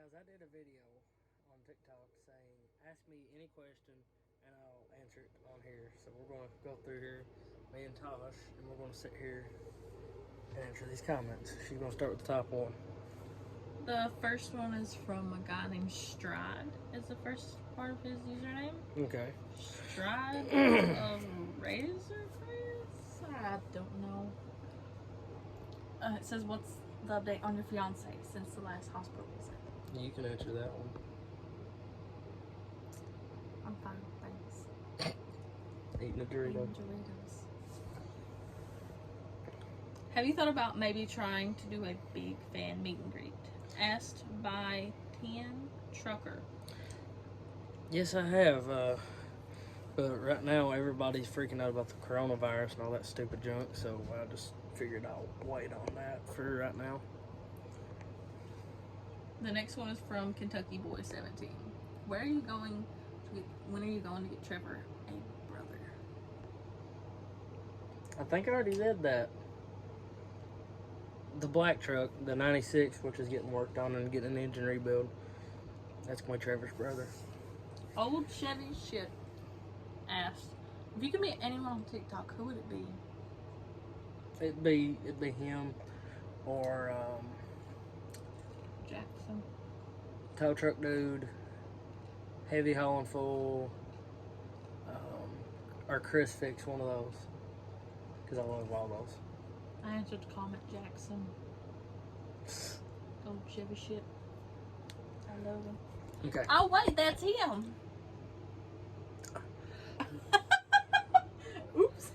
guys, I did a video on TikTok saying, ask me any question and I'll answer it on here. So we're going to go through here, me and Tosh, and we're going to sit here and answer these comments. She's going to start with the top one. The first one is from a guy named Stride, is the first part of his username. Okay. Stride of Razorface? I don't know. It says, what's the update on your fiance since the last hospital visit? You can answer that one. I'm fine, thanks. Eating a Dorito. Eating Doritos. Have you thought about maybe trying to do a big fan meet and greet? Asked by 10 Trucker. Yes, I have. But right now, everybody's freaking out about the coronavirus and all that stupid junk, so I just figured I'll wait on that for right now. The next one is from Kentucky Boy 17. Where are you going to get, when are you going to get Trevor a brother? I think I already said that. The black truck, the 96, which is getting worked on and getting an engine rebuild, that's going to be Trevor's brother. Old Chevy Shit asked, if you could meet anyone on TikTok, who would it be? It'd be him or Jackson. tow truck dude, heavy hauling full, or Chris Fix, one of those, because I love all those. I answered the comment Jackson. Old Chevy Shit. I love him. Okay. Oh wait, that's him. Oops.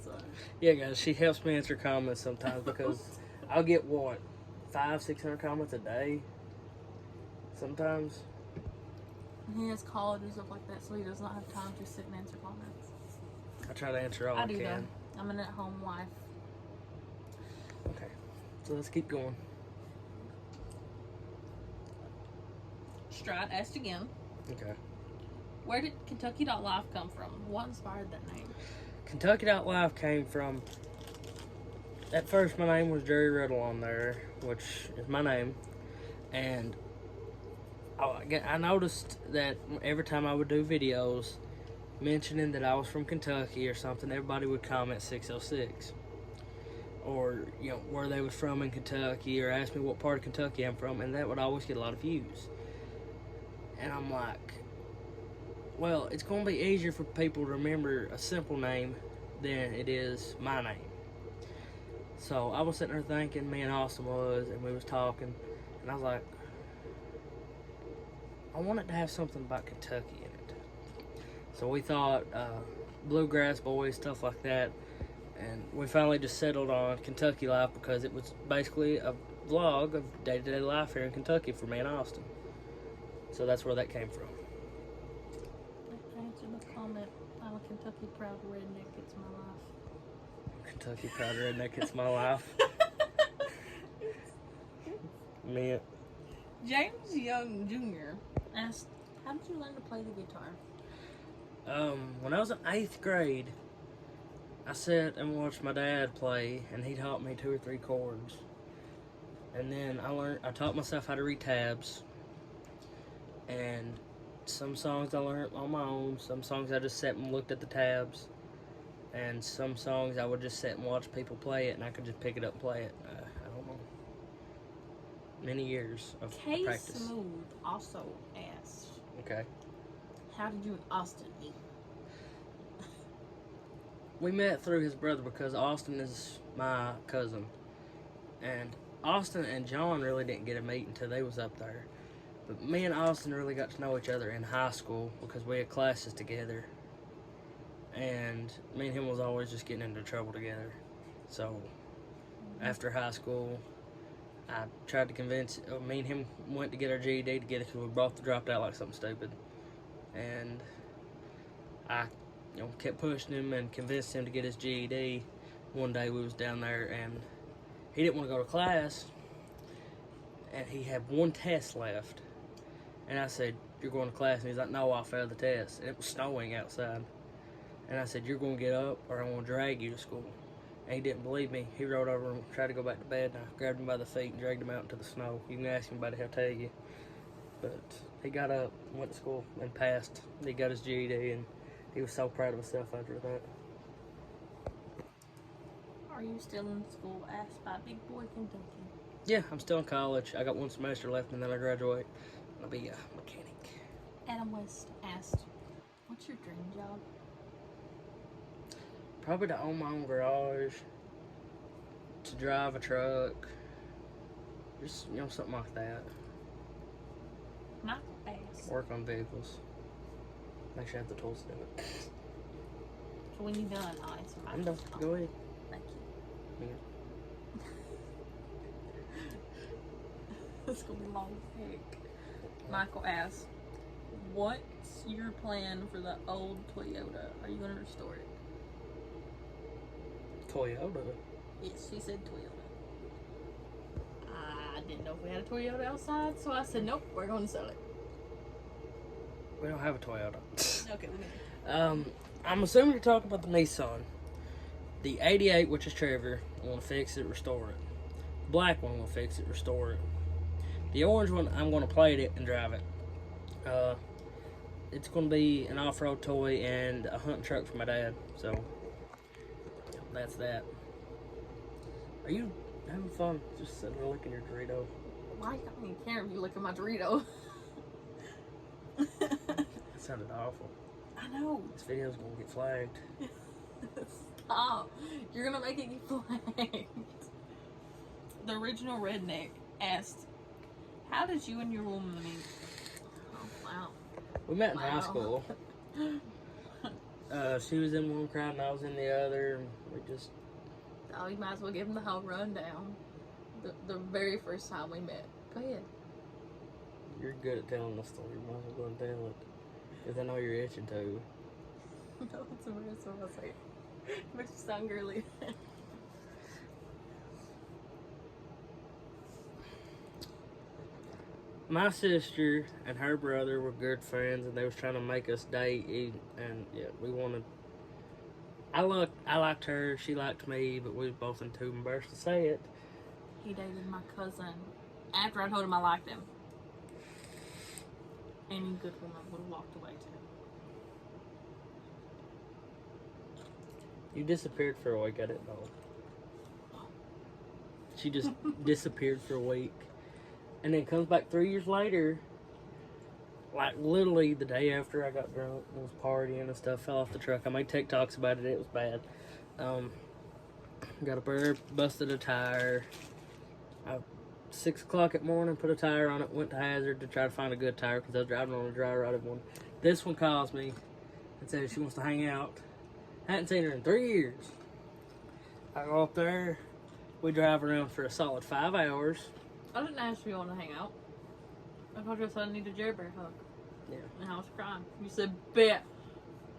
Sorry. Yeah, guys, she helps me answer comments sometimes because I'll get what, 500-600 comments a day. Sometimes. He has college and stuff like that, so he does not have time to sit and answer comments. I try to answer all I do can. though. I'm an at-home wife. Okay, so let's keep going. Stride asked again. Okay. Where did Kentucky.Life come from? What inspired that name? Kentucky.Life came from, at first my name was Jerry Riddle on there, which is my name, and I noticed that every time I would do videos mentioning that I was from Kentucky or something, everybody would comment 606, or you know where they was from in Kentucky, or ask me what part of Kentucky I'm from, and that would always get a lot of views. And I'm like, well, it's going to be easier for people to remember a simple name than it is my name. So I was sitting there thinking, me and Austin was, and we was talking, and I was like, I want it to have something about Kentucky in it. So we thought bluegrass boys, stuff like that, and we finally just settled on Kentucky Life because it was basically a vlog of day-to-day life here in Kentucky for me and Austin. So that's where that came from. I answered the comment, I'm a Kentucky proud redneck, it's my life. Kentucky proud redneck, it's my life. Man. James Young Jr. asked, how did you learn to play the guitar? When I was in 8th grade, I sat and watched my dad play, and he taught me 2 or 3 chords. And then I taught myself how to read tabs. And some songs I learned on my own, some songs I just sat and looked at the tabs, and some songs I would just sit and watch people play it, and I could just pick it up and play it. I don't know. Many years of K practice. Smooth also asked, Okay. how did you and Austin meet? We met through his brother because Austin is my cousin. And Austin and John really didn't get to meet until they was up there. But me and Austin really got to know each other in high school because we had classes together. And me and him was always just getting into trouble together. So after high school, I tried to convince, me and him went to get our GED together because we both dropped out like something stupid. And I kept pushing him and convinced him to get his GED. One day we was down there and he didn't want to go to class. And he had one test left. And I said, you're going to class? And he's like, no, I failed the test. And it was snowing outside. And I said, you're going to get up or I'm going to drag you to school. And he didn't believe me. He rolled over and tried to go back to bed, and I grabbed him by the feet and dragged him out into the snow. You can ask anybody, he'll tell you. But he got up, went to school, and passed. He got his GED, and he was so proud of himself after that. Are you still in school? Asked by Big Boy Kentucky. Yeah, I'm still in college. I got one semester left, and then I graduate. I'll be a mechanic. Adam West asked, what's your dream job? Probably to own my own garage, to drive a truck, just, something like that. Michael asked. Work on vehicles. Make sure I have the tools to do it. So when you're done, I'll answer my I'm done. Go ahead. Thank you. Yeah. It's gonna be long as heck. Michael asked, what's your plan for the old Toyota? Are you gonna restore it? Toyota? Yes, she said Toyota. I didn't know if we had a Toyota outside, so I said, nope, we're going to sell it. We don't have a Toyota. Okay, we I'm assuming you're talking about the Nissan. The 88, which is Trevor, want to fix it, restore it. The black one will fix it, restore it. The orange one, I'm going to plate it and drive it. It's going to be an off-road toy and a hunting truck for my dad. So, that's that. Are you having fun just sitting there licking your Dorito? Why? I don't even care if you look at my Dorito. That sounded awful. I know. This video's going to get flagged. Stop. You're going to make it get flagged. The original redneck asked, how did you and your woman meet? Oh, wow. We met in high school. She was in one crowd and I was in the other, and we just... Oh, you might as well give him the whole rundown. The very first time we met. Go ahead. You're good at telling the story. You might as well go and tell it. Because I know you're itching to. No, it's embarrassing when I say it. It makes you sound girly. My sister and her brother were good friends, and they was trying to make us date. And yeah, we wanted. I liked her. She liked me, but we was both too embarrassed to say it. He dated my cousin after I told him I liked him. Any good woman would have walked away too. You disappeared for a week. I didn't know. She just disappeared for a week, and then comes back 3 years later. Like literally the day after I got drunk and was partying and stuff, fell off the truck. I made TikToks about it. It was bad. Got up there, busted a tire. 6 o'clock at morning, put a tire on it, went to Hazard to try to find a good tire because I was driving on a dry rotted one. This one calls me and says she wants to hang out. Hadn't seen her in 3 years. I go up there. We drive around for a solid 5 hours. I didn't ask if you want to hang out. I told you I said I need a Jerry Bear hug. Yeah. And I was crying. You said, bet.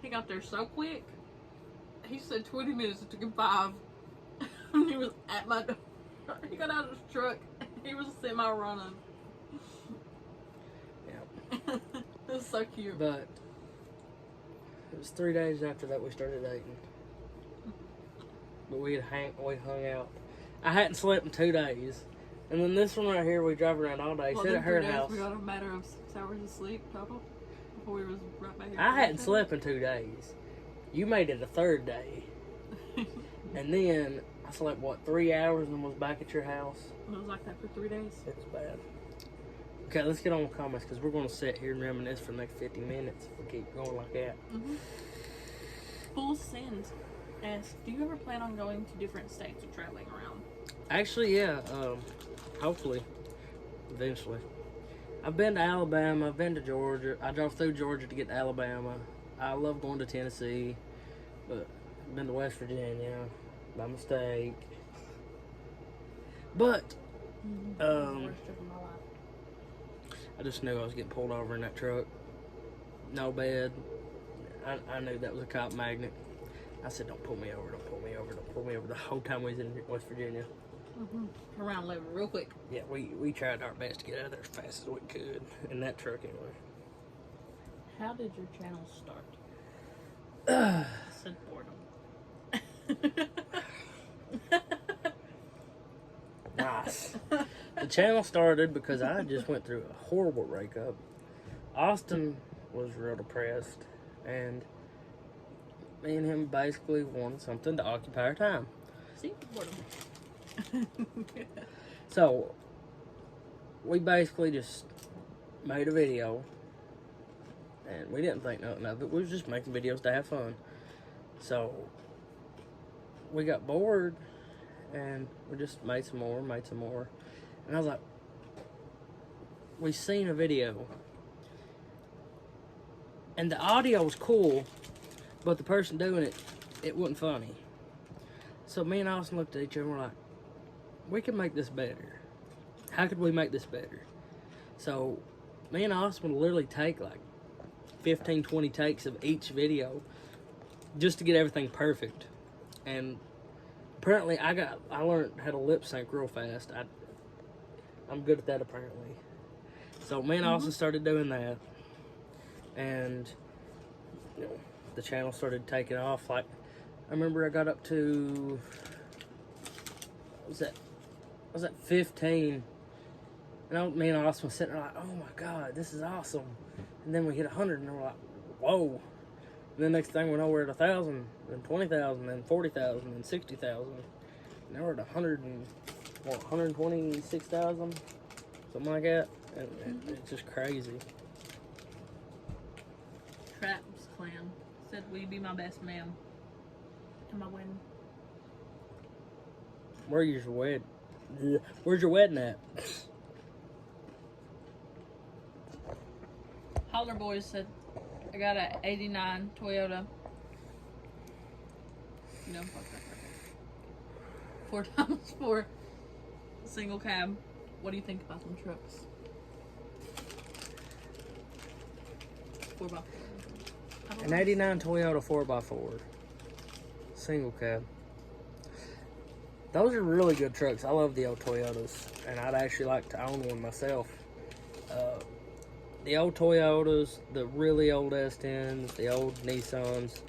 He got there so quick. He said 20 minutes. It took him 5. And he was at my door. He got out of his truck. He was semi-running. Yeah. It was so cute. But it was 3 days after that we started dating. But we hung out. I hadn't slept in 2 days. And then this one right here, we drive around all day. Sit at her house. We got a matter of 6 hours of sleep total before we was right back here. I hadn't slept in 2 days. You made it a third day. And then I slept, 3 hours and was back at your house? It was like that for 3 days. It was bad. Okay, let's get on with comments because we're going to sit here and reminisce for the next 50 minutes if we keep going like that. Mm-hmm. Full Send asked, do you ever plan on going to different states or traveling around? Actually, yeah. Hopefully. Eventually. I've been to Alabama. I've been to Georgia. I drove through Georgia to get to Alabama. I love going to Tennessee. But I've been to West Virginia by mistake. But, Worst trip of my life. I just knew I was getting pulled over in that truck. No bed. I knew that was a cop magnet. I said, don't pull me over, don't pull me over, don't pull me over the whole time we was in West Virginia. Mm-hmm. Around Lever real quick. Yeah, we tried our best to get out of there as fast as we could. In that truck anyway. How did your channel start? I said boredom. Nice. The channel started because I just went through a horrible breakup. Austin was real depressed, and me and him basically wanted something to occupy our time. See? Boredom. So, we basically just made a video, and we didn't think nothing of it. We was just making videos to have fun. So, we got bored, and we just made some more. And I was like, we seen a video, and the audio was cool, but the person doing it, it wasn't funny. So me and Austin looked at each other and we're like, we can make this better. How could we make this better? So me and Austin would literally take like 15, 20 takes of each video just to get everything perfect. And apparently I learned how to lip sync real fast. I'm good at that apparently. So me and Austin started doing that, and you know, the channel started taking off. Like, I remember I got up to, what was that 15, and me and Austin was sitting there like, oh my god, this is awesome. And then we hit 100, and we're like, whoa. And then next thing we know, we're at 1,000, then 20,000, then 40,000, then 60,000. Now we're at 126,000, something like that. And it's just crazy. Traps Clan said, will you be my best man? Am I winning? Where's your wedding at? Holler Boys said, I got an 89 Toyota. No, fuck that. 4x4 single cab. What do you think about them trucks? 4x4. An 89 Toyota 4x4. Single cab. Those are really good trucks. I love the old Toyotas, and I'd actually like to own one myself. The old Toyotas, the really old S10s, the old Nissans,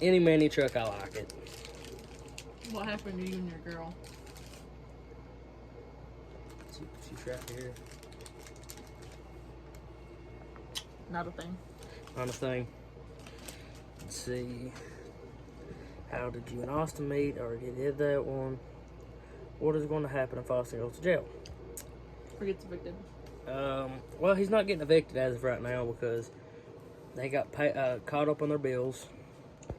any mini truck, I like it. What happened to you and your girl? She's right here. Not a thing. Not a thing. Let's see. How did you and Austin meet? Already did that one. What is going to happen if Austin goes to jail? Or gets evicted. Well, he's not getting evicted as of right now because they got caught up on their bills,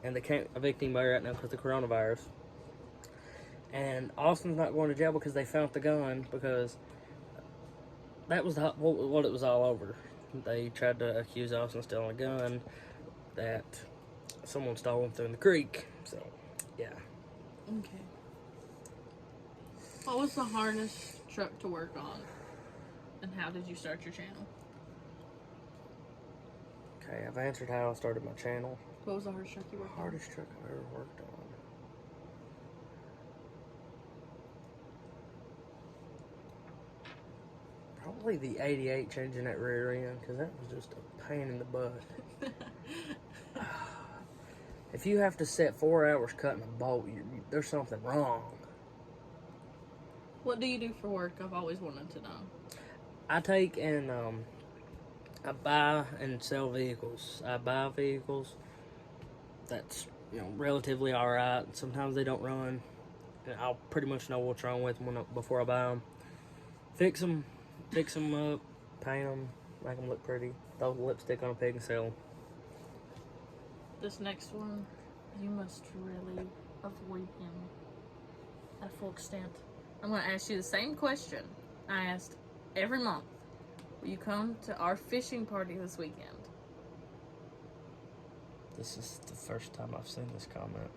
and they can't evict anybody right now because of the coronavirus. And Austin's not going to jail because they found the gun, because that was what it was all over. They tried to accuse Austin of stealing a gun that someone stole and threw in the creek. So, yeah. Okay. What was the hardest truck to work on? And how did you start your channel? Okay, I've answered how I started my channel. What was the hardest truck you worked on? Hardest truck I've ever worked on. Probably the 88 changing that rear end, because that was just a pain in the butt. If you have to sit 4 hours cutting a bolt, there's something wrong. What do you do for work? I've always wanted to know. I take and I buy and sell vehicles. I buy vehicles that's, relatively alright. Sometimes they don't run, and I'll pretty much know what's wrong with them before I buy them. Fix them up, paint them, make them look pretty, throw the lipstick on a pig and sell them. This next one, you must really avoid him at a full extent. I'm going to ask you the same question I asked every month. Will you come to our fishing party this weekend? This is the first time I've seen this comment.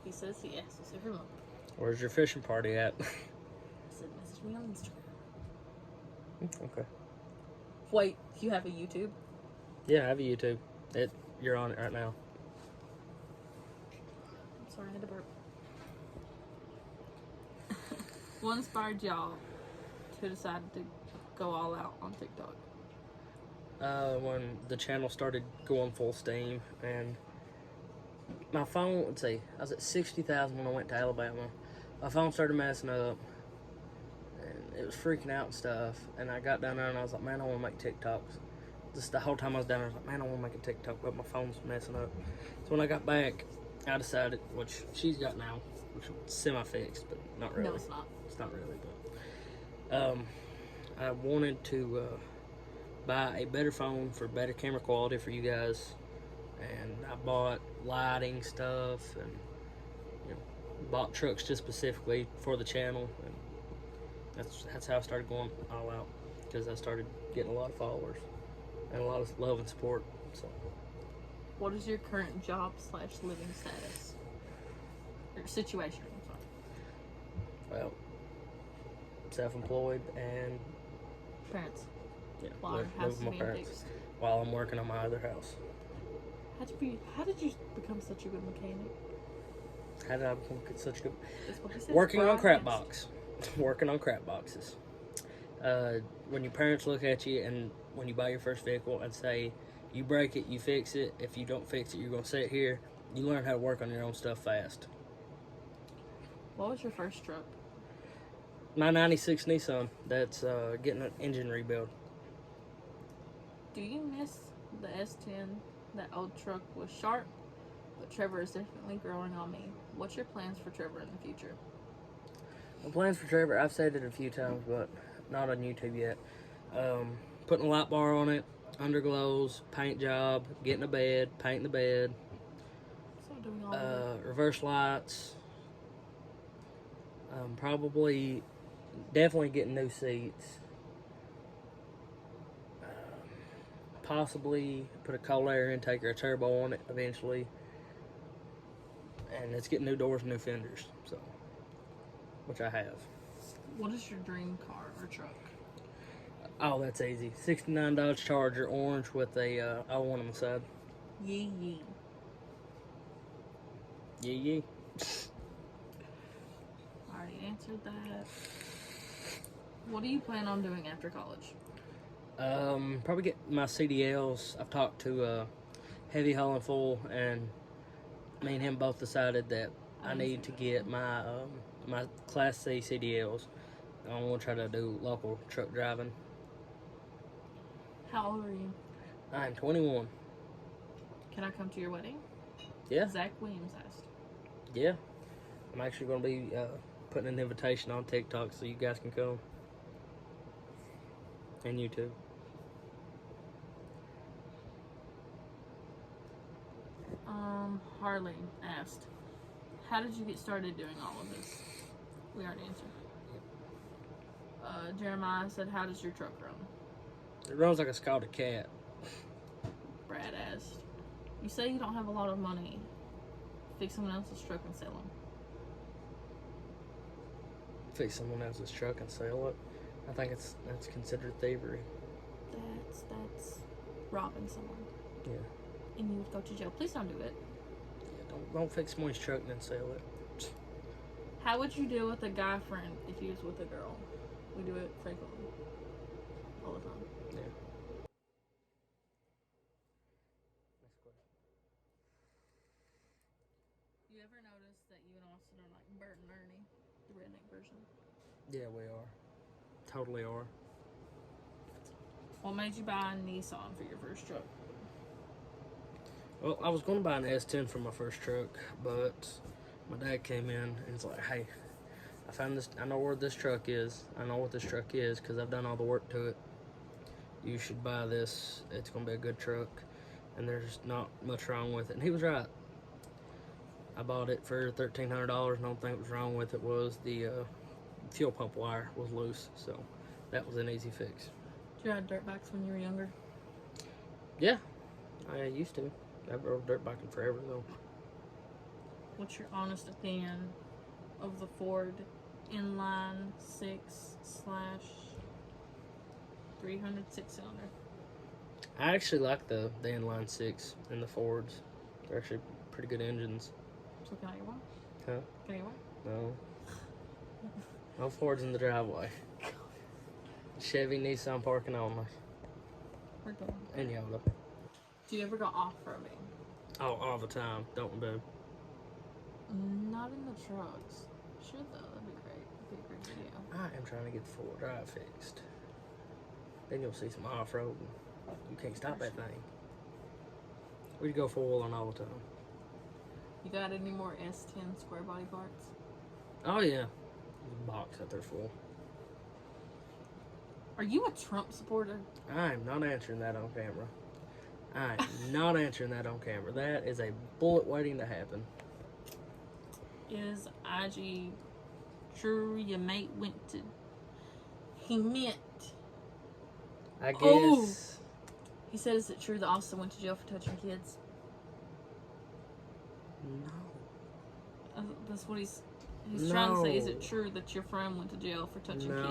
He says yes, it's every month. Where's your fishing party at? I said, message me on Instagram. Okay. Wait, you have a YouTube? Yeah, I have a YouTube. You're on it right now. I'm sorry, I had to burp. What inspired y'all to decide to go all out on TikTok? When the channel started going full steam, and my phone, let's see, I was at 60,000 when I went to Alabama. My phone started messing up, and it was freaking out and stuff. And I got down there and I was like, man, I want to make TikToks. Just the whole time I was down there, I was like, man, I want to make a TikTok, but my phone's messing up. So when I got back, I decided, which she's got now, which is semi-fixed, but not really. No, it's not. It's not really, but I wanted to buy a better phone for better camera quality for you guys, and I bought lighting stuff and bought trucks just specifically for the channel, and that's how I started going all out, because I started getting a lot of followers and a lot of love and support. So, what is your current job / living status or situation? I'm sorry. well, self-employed and Parents. yeah, While live your house with is my being parents fixed. while I'm working on my other house. How did you become such a good mechanic? How did I become such a good? That's what he said. Working on crap Yes. box. Working on crap boxes. When your parents look at you and when you buy your first vehicle and say, you break it, you fix it. If you don't fix it, you're going to sit here. You learn how to work on your own stuff fast. What was your first truck? My 96 Nissan, that's getting an engine rebuild. Do you miss the S10? That old truck was sharp, but Trevor is definitely growing on me. What's your plans for Trevor in the future? My plans for Trevor, I've said it a few times, but not on YouTube yet. Putting a light bar on it, underglows, paint job, getting a bed, painting the bed, So doing all of it. reverse lights, definitely getting new seats, possibly put a cold air intake or a turbo on it eventually, and it's getting new doors and new fenders, so, which I have. What is your dream car or truck? Oh, that's easy. 69 Dodge Charger, orange with a O1 on the side. Yee yee. Yee yee. I already answered that. What do you plan on doing after college? Probably get my CDLs. I've talked to Heavy Haul and Full, and me and him both decided that I need to get my my Class C CDLs. I want to try to do local truck driving. How old are you? I'm 21. Can I come to your wedding? Yeah, Zach Williams asked. yeah. I'm actually going to be putting an invitation on TikTok so you guys can come. And YouTube. Harley asked, how did you get started doing all of this? We already answered. Jeremiah said, how does your truck run? It runs like a scalded cat. Brad asked, you say you don't have a lot of money. Fix someone else's truck and sell them. Fix someone else's truck and sell it. I think that's considered thievery. That's robbing someone. Yeah. And you would go to jail. Please don't do it. Yeah, don't fix someone's truck and then sell it. How would you deal with a guy friend if he was with a girl? We do it frequently. All the time. Yeah. You ever notice that you and Austin are like Bert and Ernie, the redneck version? Yeah, we are. Totally are. What made you buy a Nissan for your first truck? Well, I was going to buy an S10 for my first truck, but my dad came in and he's like, hey, I found this, I know where this truck is. I know what this truck is because I've done all the work to it. You should buy this. It's going to be a good truck, and there's not much wrong with it. And he was right. I bought it for $1,300, and the only thing that was wrong with it was the fuel pump wire was loose, so that was an easy fix. Did you ride dirt bikes when you were younger? Yeah, I used to. I've rode dirt biking forever, though. What's your honest opinion of the Ford inline 6/300 6-cylinder? I actually like the inline 6 and the Fords. They're actually pretty good engines. So can I get one? Huh? Can I get one? No. No Fords in the driveway. Chevy, Nissan parking only. We're done. And Yoda. Do you ever go off-roading? Oh, all the time. Don't do. Not in the trucks. Should though. That'd be great. That'd be a great video. I am trying to get the 4-wheel drive fixed. Then you'll see some off-roading. You can't stop that thing. We go 4-wheeling all the time. You got any more S10 square body parts? Oh yeah. There's a box out there full. Are you a Trump supporter? I am not answering that on camera. I am not answering that on camera. That is a bullet waiting to happen. Is IG true your mate went to... He meant... I guess. Oh! He said, is it true that Austin went to jail for touching kids? No. That's what he's trying to say. Is it true that your friend went to jail for touching kids?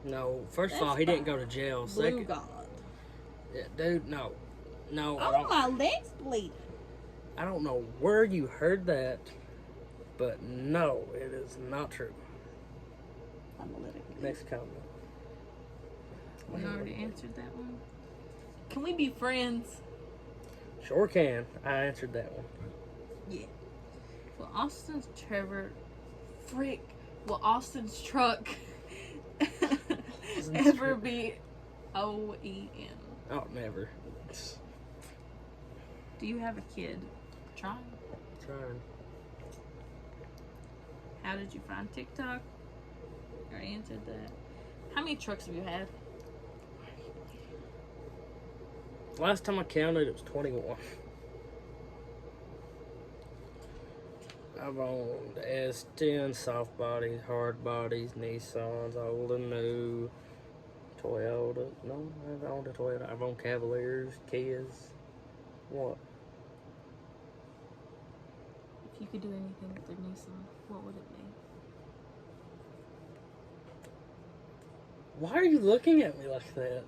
No. First of all, he didn't go to jail. Blue Second, God. yeah, dude, no. Oh, my leg's bleeding. I don't know where you heard that, but no, it is not true. I'm gonna let it go. Next comment. We already answered that one. Can we be friends? Sure can. I answered that one. Yeah. Will Austin's truck ever be OEM? Oh, never. Do you have a kid? Trying. How did you find TikTok? I already answered that. How many trucks have you had? Last time I counted, it was 21. I've owned S10, soft bodies, hard bodies, Nissans, old and new, Toyota. No, I've owned a Toyota. I've owned Cavaliers, Kias. What? If you could do anything with their Nissan, what would it be? Why are you looking at me like that?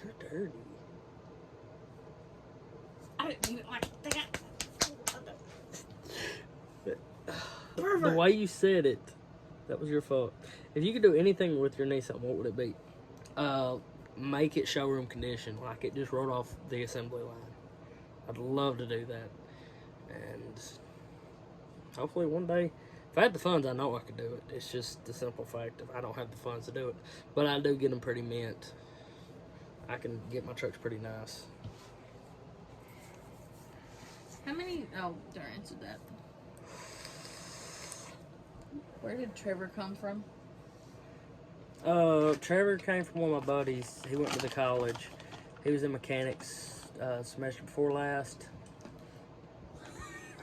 You're dirty. I didn't mean it like that. The way you said it, that was your fault. If you could do anything with your Nissan, what would it be? Make it showroom condition, like it just rolled off the assembly line. I'd love to do that. And hopefully one day, if I had the funds, I know I could do it. It's just the simple fact of I don't have the funds to do it. But I do get them pretty mint. I can get my trucks pretty nice. How many? Oh, Dar answered that. Where did Trevor come from? Trevor came from one of my buddies. He went to the college. He was in mechanics semester before last.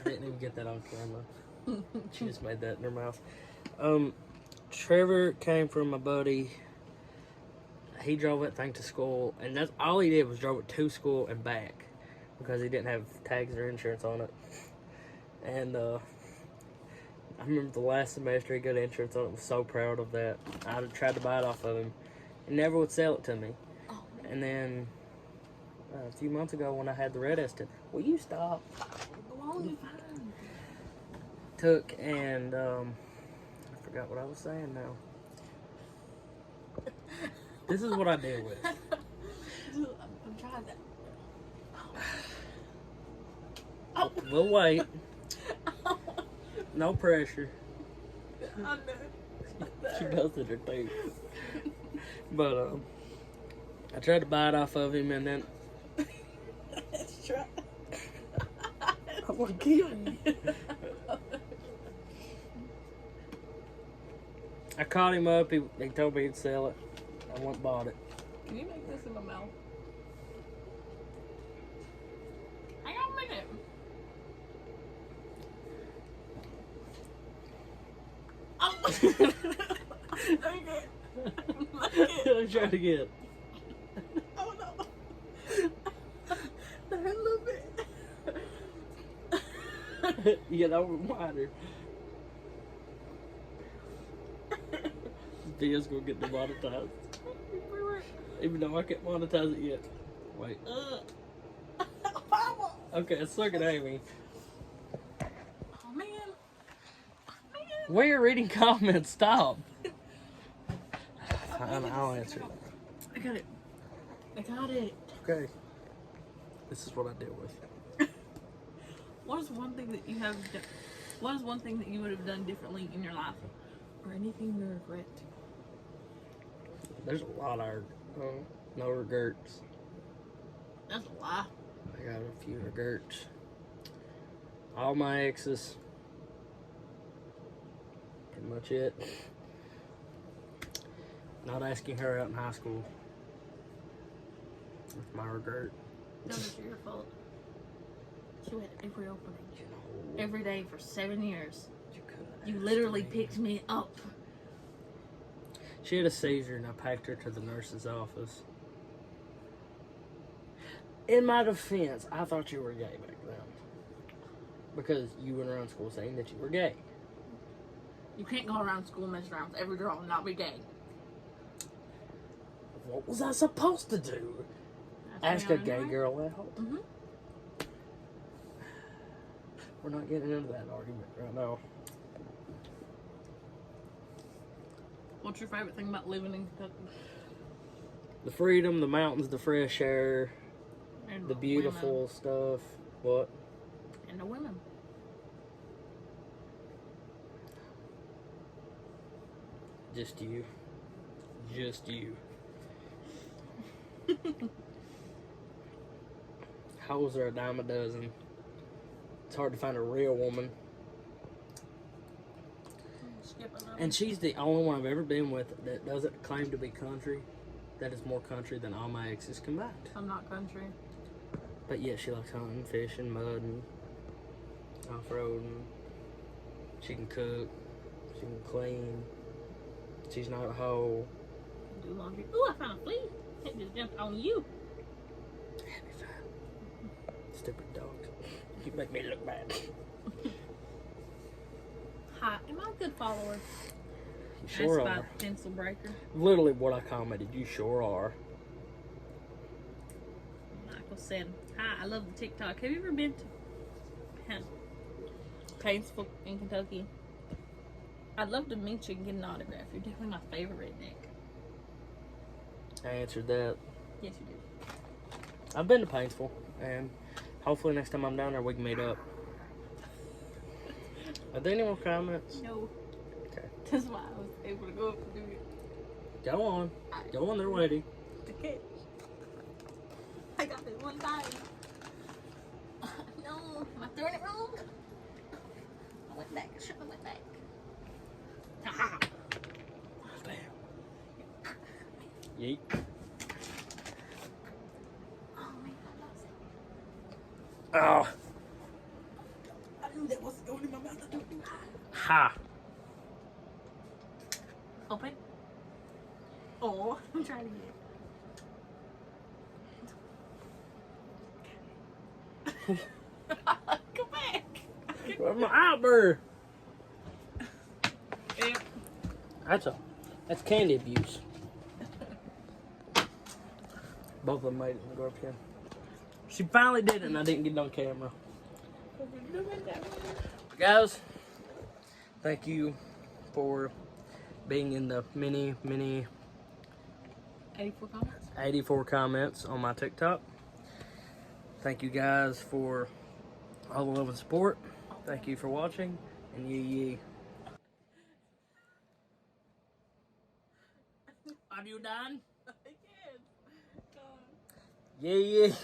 I didn't even get that on camera. She just made that in her mouth. Trevor came from my buddy. He drove that thing to school, and that's all he did was drove it to school and back because he didn't have tags or insurance on it. And I remember the last semester he got insurance on it. I was so proud of that. I tried to buy it off of him. He never would sell it to me. Oh. And then a few months ago when I had the red Eston, will you stop? Took and I forgot what I was saying now. This is what I deal with. I'm trying to. Oh. We'll wait. No pressure. I know. She does it her teeth. But I tried to buy it off of him, and then Let's try. I'm gonna kill you. I called him up. He told me he'd sell it. I went and bought it. Can you make this in my mouth? Hang on a minute. Oh. Okay. I'm trying to get. Oh no. A little bit. You get over wider. This video's gonna get demonetized. Even though I can't monetize it yet. Wait. Okay, it's looking at me. Oh man. Man. We're reading comments. Stop. Fine, I'll answer. I got it. I got it. Okay. This is what I deal with. What is one thing that you have done? What is one thing that you would have done differently in your life, or anything you regret? There's a lot of no regrets. That's a lie. I got a few regrets. All my exes. Pretty much it. Not asking her out in high school. That's my regret. That was your fault. She went every opening. No. Every day for 7 years. You could have You asked literally me. picked me up. She had a seizure and I packed her to the nurse's office. In my defense, I thought you were gay back then. Because you went around school saying that you were gay. You can't go around school messing around with every girl and not be gay. What was I supposed to do? Ask a gay girl out? Mm-hmm. We're not getting into that argument right now. What's your favorite thing about living in Kentucky? The freedom, the mountains, the fresh air, And the beautiful stuff. What? women. And the women. Just you. Just you. Hoes are a dime a dozen. It's hard to find a real woman. Skip another. And she's the only one I've ever been with that doesn't claim to be country. That is more country than all my exes combined. I'm not country. But yeah, she likes hunting, fishing, mudding, off-roading. She can cook. She can clean. She's not a hoe. Do laundry. Ooh, I found a flea. It just jumped on you. That'd be fine. Stupid dog. You make me look bad. Hi, am I a good follower? You sure That's are. by Pencil Breaker. Literally what I commented. You sure are. Michael said, hi, I love the TikTok. Have you ever been to Paintsville in Kentucky? I'd love to meet you and get an autograph. You're definitely my favorite redneck. I answered that. Yes, you do. I've been to Paintsville, and hopefully next time I'm down there we can meet up. Are there any more comments? No. Okay. That's why I was able to go up and do it. Go on. Go on, they're waiting. Okay. I got this one time. No, am I throwing it wrong? I went back. I should have went back. Ha Yeet. Oh man, I lost it. Oh. I knew that wasn't going in my mouth. I don't do Ha. Open. Oh, I'm trying to get it. Come back. Where's my eyebrow? Yeah. That's candy abuse. Both of them made it in the garbage can. She finally did it and I didn't get it on camera. Guys, thank you for being in the many 84 comments. 84 comments on my TikTok. Thank you guys for all the love and support. Thank you for watching, and yee. Are you done? I can. Yeah.